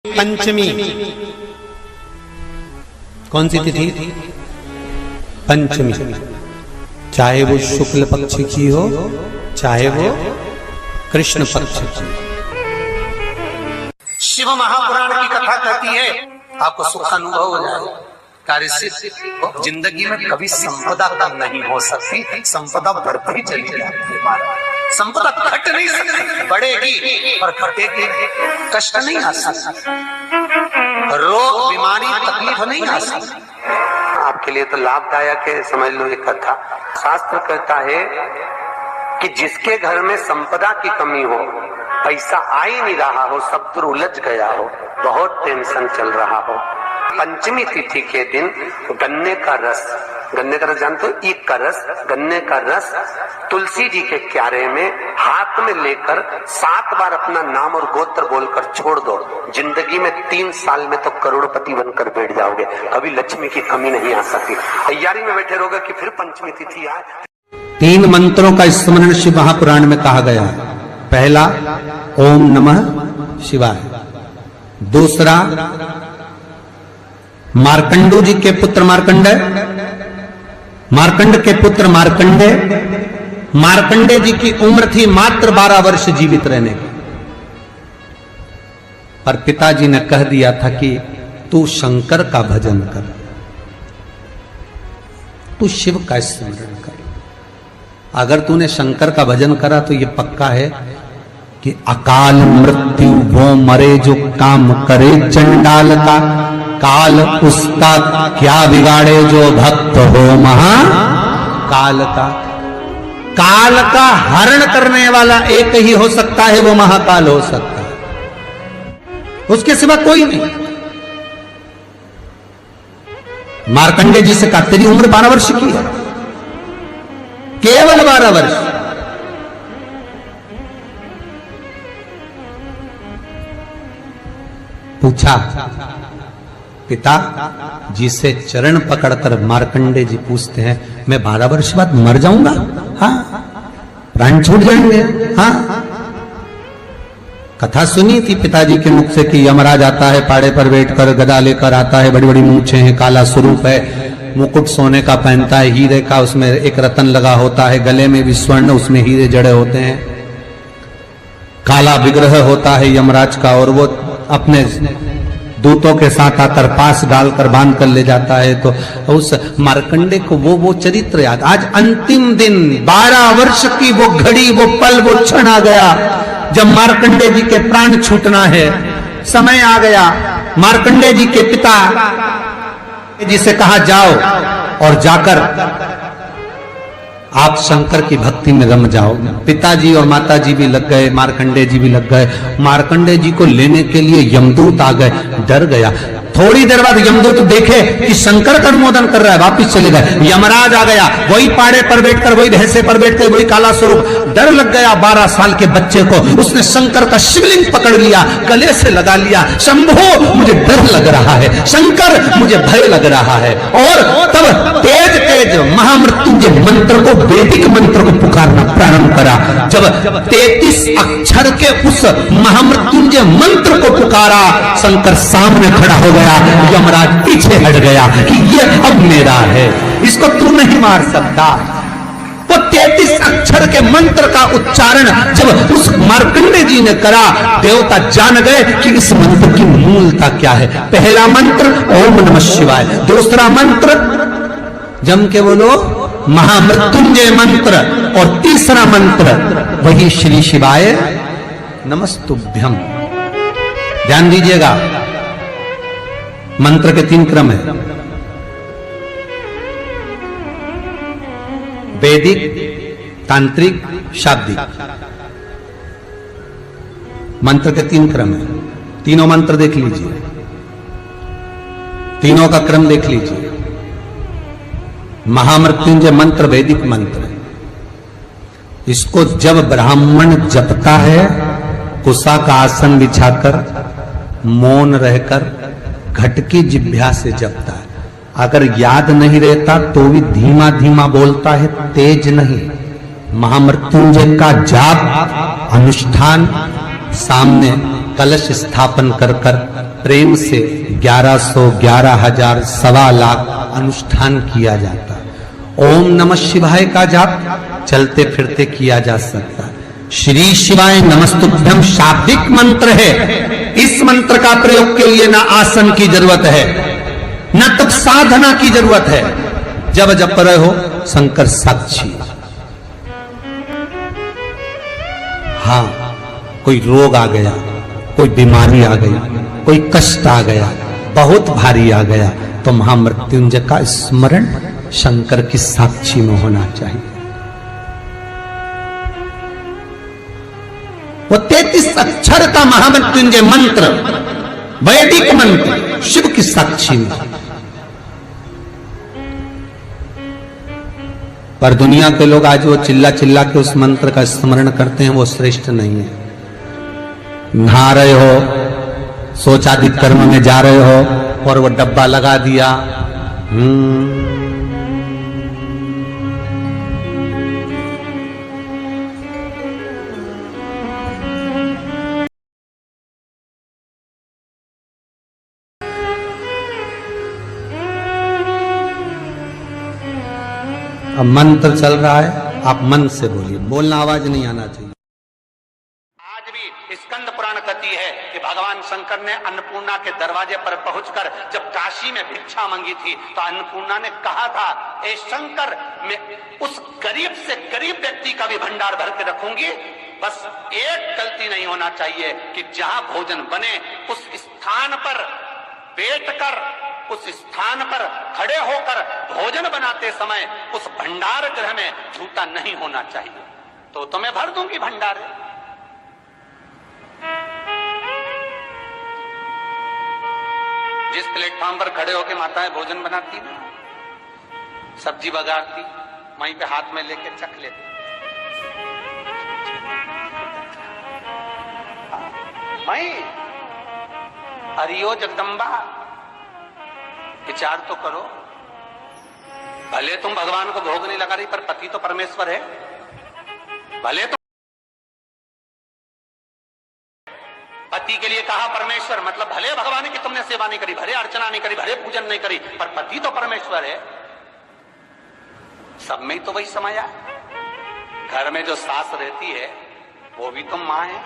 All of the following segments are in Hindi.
पंचमी कौन सी तिथि? पंचमी। चाहे वो शुक्ल पक्ष की हो चाहे वो कृष्ण पक्ष की। शिव महापुराण की कथा कहती है आपको सुख अनुभव हो जाए। कार्य सिद्ध। जिंदगी में कभी संपदा कम नहीं हो सकती, संपदा बढ़ती चली जाती है। संपदा घट नहीं सकती, बढ़ेगी और घटेगी। कष्ट नहीं आ सकता, रोग बीमारी तकलीफ नहीं आ सकती। आपके लिए तो लाभदायक है, समझ लो ये कथा। शास्त्र कहता है कि जिसके घर में संपदा की कमी हो, पैसा आ ही नहीं रहा हो, सब दूर उलझ गया हो, बहुत टेंशन चल रहा हो, पंचमी तिथि के दिन गन्ने का रस जानते हो? ईख का रस, गन्ने का रस तुलसी जी के क्यारे में हाथ में लेकर 7 बार अपना नाम और गोत्र बोलकर छोड़ दो। जिंदगी में 3 साल में तो करोड़पति बनकर बैठ जाओगे, कभी लक्ष्मी की कमी नहीं आ सकती। तैयारी में बैठे रहोगे कि फिर पंचमी तिथि आए। 3 मंत्रों का स्मरण शिव महापुराण में कहा गया है। पहला ओम नमः शिवाय, दूसरा मार्कंडू जी के पुत्र मार्कंडेय, मार्कंड के पुत्र मार्कंडेय, मार्कंडेय जी की उम्र थी मात्र 12 वर्ष जीवित रहने की, पर पिताजी ने कह दिया था कि तू शंकर का भजन कर, तू शिव का स्मरण कर। अगर तूने शंकर का भजन करा तो ये पक्का है कि अकाल मृत्यु वो मरे जो काम करे चंडाल का, काल उसका क्या बिगाड़े जो भक्त हो महाकाल का। काल का हरण करने वाला एक ही हो सकता है, वो महाकाल हो सकता है, उसके सिवा कोई नहीं। मार्कंडेय जी से कहा तेरी उम्र 12 वर्ष की है, केवल 12 वर्ष। पूछा पिता जी से चरण पकड़कर मार्कंडेय जी पूछते हैं मैं 12 वर्ष बाद मर जाऊंगा? हाँ, प्राण छूट जाएंगे। हाँ, कथा सुनी थी पिताजी के मुख से कि यमराज आता है, पाड़े पर बैठकर गदा लेकर आता है, बड़ी बड़ी मूंछें हैं, काला स्वरूप है, मुकुट सोने का पहनता है, हीरे का उसमें एक रतन लगा होता है, गले में भी स्वर्ण, उसमें हीरे जड़े होते हैं, काला विग्रह होता है यमराज का, और वो अपने दूतों के साथ आकर पास डालकर बांध कर ले जाता है। तो उस मार्कंडेय को वो चरित्र याद। आज अंतिम दिन 12 वर्ष की वो घड़ी, वो पल, वो क्षण आ गया जब मार्कंडेय जी के प्राण छूटना है। समय आ गया। मार्कंडेय जी के पिता जी से कहा जाओ और जाकर आप शंकर की भक्ति में रम जाओ। पिताजी और माताजी भी लग गए, मार्कंडेय जी भी लग गए। मार्कंडेय जी को लेने के लिए यमदूत आ गए, डर गया। थोड़ी देर बाद यमदूत देखे कि शंकर का अनुमोदन कर रहा है, वापिस चले गए। यमराज आ गया, वही पाड़े पर बैठकर, वही भैंसे पर बैठकर, वही काला स्वरूप। डर लग गया 12 साल के बच्चे को। उसने शंकर का शिवलिंग पकड़ लिया, गले से लगा लिया, शंभो मुझे डर लग रहा है, शंकर मुझे भय लग रहा है। और तब तेज तेज महामृत्युंजय मंत्र को, वैदिक मंत्र को पुकारना प्रारंभ करा। जब 33 अक्षर के उस महामृत्युंजय मंत्र को पुकारा, शंकर सामने खड़ा हो गया। यमराज पीछे हट गया कि ये अब मेरा है, इसको तू नहीं मार सकता। वो 33 अक्षर के मंत्र का उच्चारण जब उस मार्कंडेय जी ने करा, देवता जान गए कि इस मंत्र की मूलता क्या है। पहला मंत्र ओम नमः शिवाय, दूसरा मंत्र जम के बोलो महामृत्युंजय मंत्र, और तीसरा मंत्र वही श्री शिवाय नमस्तुभ्यम। ध्यान दीजिएगा, मंत्र के 3 क्रम है, वैदिक, तांत्रिक, शाब्दिक। मंत्र के 3 क्रम है। तीनों मंत्र देख लीजिए, तीनों का क्रम देख लीजिए। महामृत्युंजय मंत्र वैदिक मंत्र, इसको जब ब्राह्मण जपता है, कुशा का आसन बिछाकर, मौन रहकर, घट की जिह्वा से जपता है। अगर याद नहीं रहता तो भी धीमा धीमा बोलता है, तेज नहीं। महामृत्युंजय का जाप अनुष्ठान, सामने कलश स्थापन कर कर प्रेम से 1100, 11,000, 1,25,00,000 अनुष्ठान किया जाता है। ओम नमः शिवाय का जाप चलते फिरते किया जा सकता है। श्री शिवाय नमस्तुभ्यम शाब्दिक मंत्र है। इस मंत्र का प्रयोग के लिए ना आसन की जरूरत है, न तब साधना की जरूरत है। जब जप रहे हो शंकर साक्षी। हाँ, कोई रोग आ गया, कोई बीमारी आ गई, कोई कष्ट आ गया, बहुत भारी आ गया, तो महामृत्युंजय का स्मरण शंकर की साक्षी में होना चाहिए। वो 33 अक्षर का महामृत्युंजय मंत्र, वैदिक मंत्र, शिव की साक्षी में। पर दुनिया के लोग आज वो चिल्ला चिल्ला के उस मंत्र का स्मरण करते हैं, वो श्रेष्ठ नहीं है। नहा रहे हो, सोचादित कर्म में जा रहे हो और वो डब्बा लगा दिया, अब मंत्र चल रहा है, आप मन से बोलिए, बोलना आवाज नहीं आना चाहिए। आज भी स्कंद पुराण कहती है कि भगवान शंकर ने अन्नपूर्णा के दरवाजे पर पहुंचकर जब काशी में भिक्षा मांगी थी तो अन्नपूर्णा ने कहा था, ए शंकर, मैं उस गरीब से गरीब व्यक्ति का भी भंडार भर के रखूंगी, बस एक गलती नहीं होना चाहिए कि जहां भोजन बने उस स्थान पर बैठकर, उस स्थान पर खड़े होकर भोजन बनाते समय उस भंडार गृह में झूठा नहीं होना चाहिए। तो मैं भर दूंगी भंडारे। जिस प्लेटफॉर्म पर खड़े होकर माताएं भोजन बनाती हैं, सब्जी बघारती, वहीं पे हाथ में लेके चख लेती। मई हरियो जगदम्बा, विचार तो करो। भले तुम भगवान को भोग नहीं लगा रही, पर पति तो परमेश्वर है। भले तो पति के लिए कहा परमेश्वर, मतलब भले भगवान की तुमने सेवा नहीं करी, भले अर्चना नहीं करी, भले पूजन नहीं करी, पर पति तो परमेश्वर है। सब में तो वही समाया। घर में जो सास रहती है वो भी तो मां है,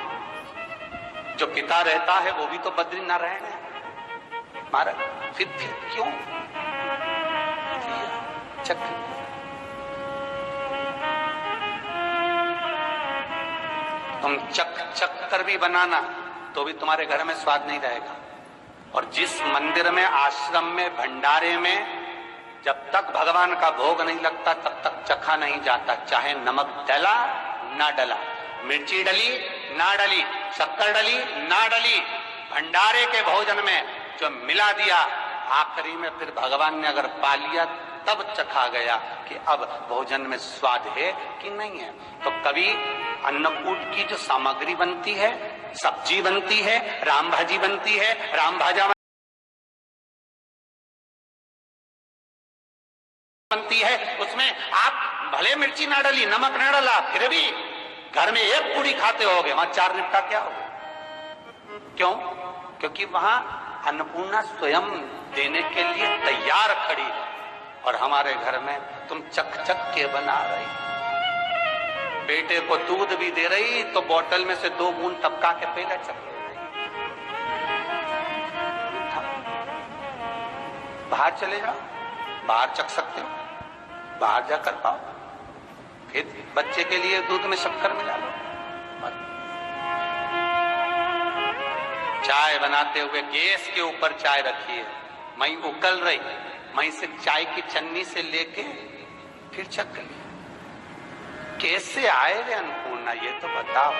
जो पिता रहता है वो भी तो बद्रीनारायण है। महाराज फिर क्यों चक? तुम चक चक कर भी बनाना तो भी तुम्हारे घर में स्वाद नहीं रहेगा। और जिस मंदिर में, आश्रम में, भंडारे में जब तक भगवान का भोग नहीं लगता तब तक चखा नहीं जाता, चाहे नमक डला ना डला, मिर्ची डली ना डली, शक्कर डली ना डली, भंडारे के भोजन में जो मिला दिया, आखिरी में फिर भगवान ने अगर पा लिया तब चखा गया कि अब भोजन में स्वाद है कि नहीं है। तो कभी अन्नकूट की जो सामग्री बनती है, सब्जी बनती है, राम भाजी बनती है, राम भाजा बनती है, उसमें आप भले मिर्ची ना डली, नमक ना डला, फिर भी घर में एक पूरी खाते होगे, वहां 4 निपटा क्या होगा? क्यों? क्योंकि वहां अन्नपूर्णा स्वयं देने के लिए तैयार खड़ी है। और हमारे घर में तुम चक चक के बना रही, बेटे को दूध भी दे रही तो बोतल में से 2 बूंद टपका के पहले चक ले रही। बाहर चले जाओ, बाहर चख सकते हो, बाहर जाकर पाओ, फिर बच्चे के लिए दूध में शक्कर मिला लो। चाय बनाते हुए गैस के ऊपर चाय रखी है, मई उकल रही, मई से चाय की चन्नी से लेके फिर चख ली। कैसे आए रे अन्नपूर्णा, ये तो बताओ।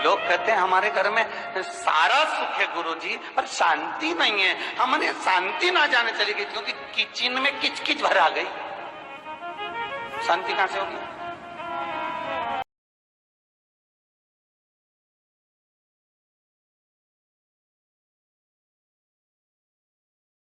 लोग कहते हैं हमारे घर में सारा सुख है गुरुजी, पर शांति नहीं है। हमने शांति ना जाने चली गई क्योंकि किचन में किच किच भरा गई। शांति कहां से होगी?